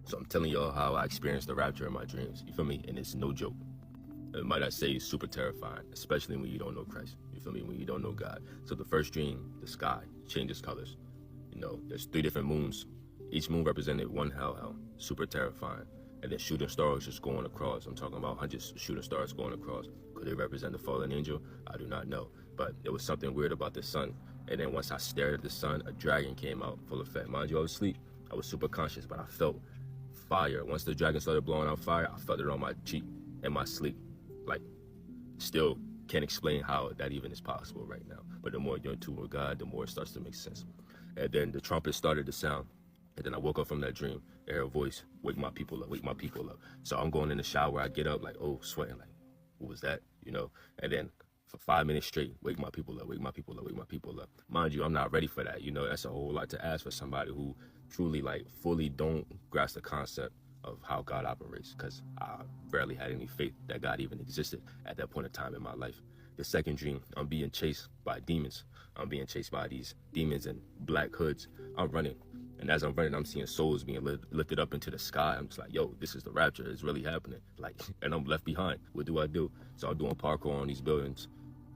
So I'm telling y'all how I experienced the rapture in my dreams. You feel me? And it's no joke. Might I say super terrifying, especially when you don't know Christ. You feel me? When you don't know God. So the first dream, the sky changes colors. You know, there's 3 different moons. Each moon represented one hell, super terrifying. And then shooting stars just going across. I'm talking about hundreds of shooting stars going across. Could they represent the fallen angel? I do not know. But there was something weird about the sun. And then once I stared at the sun, a dragon came out full effect. Mind you, I was asleep. I was super conscious, but I felt fire. Once the dragon started blowing out fire, I felt it on my cheek in my sleep. Like, still can't explain how that even is possible right now. But the more you're in tune with God, the more it starts to make sense. And then the trumpet started to sound. And then I woke up from that dream. I heard a voice, wake my people up, wake my people up. So I'm going in the shower. I get up like, oh, sweating, like, what was that? You know? And then for 5 minutes straight, wake my people up, wake my people up, wake my people up. Mind you, I'm not ready for that. You know, that's a whole lot to ask for somebody who truly, like, fully don't grasp the concept of how God operates, because I barely had any faith that God even existed at that point in time in my life. The second dream, I'm being chased by demons. I'm being chased by these demons in black hoods. I'm running. And as I'm running, I'm seeing souls being lifted up into the sky. I'm just like, yo, this is the rapture. It's really happening. Like, and I'm left behind. What do I do? So I'm doing parkour on these buildings,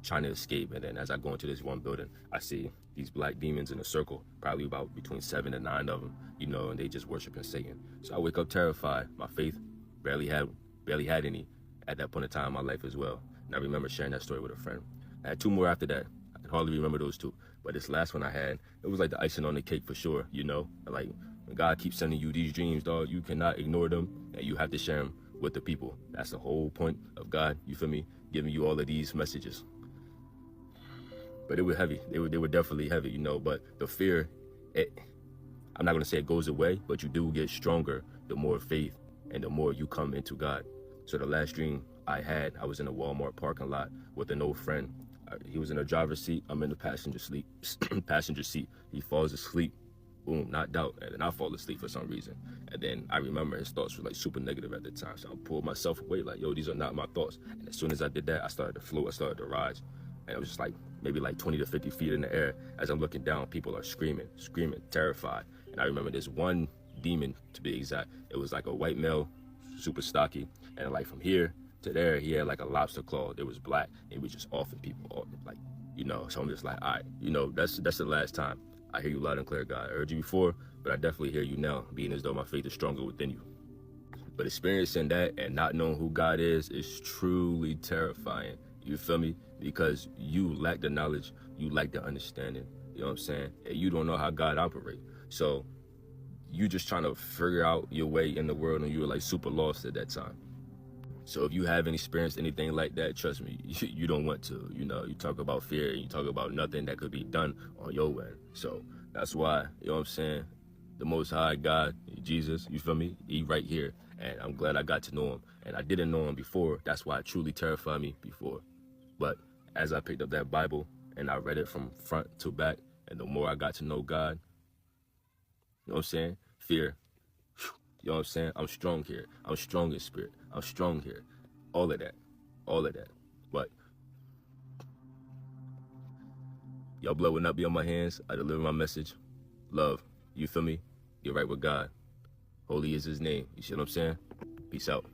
trying to escape. And then as I go into this one building, I see these black demons in a circle, probably about between 7 and 9 of them, you know, and they just worshiping Satan. So I wake up terrified. My faith barely had any at that point in time in my life as well. And I remember sharing that story with a friend. I had 2 more after that. I can hardly remember those 2. But this last one I had, it was like the icing on the cake for sure, you know? Like, when God keeps sending you these dreams, dog, you cannot ignore them, and you have to share them with the people. That's the whole point of God, you feel me? Giving you all of these messages. But it was heavy. They were definitely heavy, you know? But the fear, I'm not going to say it goes away, but you do get stronger the more faith and the more you come into God. So the last dream I had, I was in a Walmart parking lot with an old friend. He was in the driver's seat. I'm in the passenger seat. He falls asleep. Boom, knocked out. And then I fall asleep for some reason. And then I remember his thoughts were like super negative at the time. So I pulled myself away like, yo, these are not my thoughts. And as soon as I did that, I started to float. I started to rise. And it was just like maybe like 20 to 50 feet in the air. As I'm looking down, people are screaming, terrified. And I remember this one demon, to be exact. It was like a white male, super stocky. And like from here to there, he had like a lobster claw. It was black. And he was just offing people, like, you know. So I'm just like, all right, you know, that's the last time. I hear you loud and clear, God. I heard you before, but I definitely hear you now, being as though my faith is stronger within you. But experiencing that and not knowing who God is truly terrifying. You feel me? Because you lack the knowledge, you lack the understanding. You know what I'm saying? And you don't know how God operates. So you just trying to figure out your way in the world, and you were like super lost at that time. So if you haven't experienced anything like that, trust me, you don't want to. You know, you talk about fear, and you talk about nothing that could be done on your end. So that's why, you know what I'm saying, the Most High God, Jesus, you feel me? He right here. And I'm glad I got to know him. And I didn't know him before. That's why it truly terrified me before. But as I picked up that Bible and I read it from front to back, and the more I got to know God, you know what I'm saying? Fear. You know what I'm saying? I'm strong here. I'm strong in spirit. I'm strong here. All of that. All of that. But y'all blood will not be on my hands. I deliver my message. Love. You feel me? Get right with God. Holy is his name. You see what I'm saying? Peace out.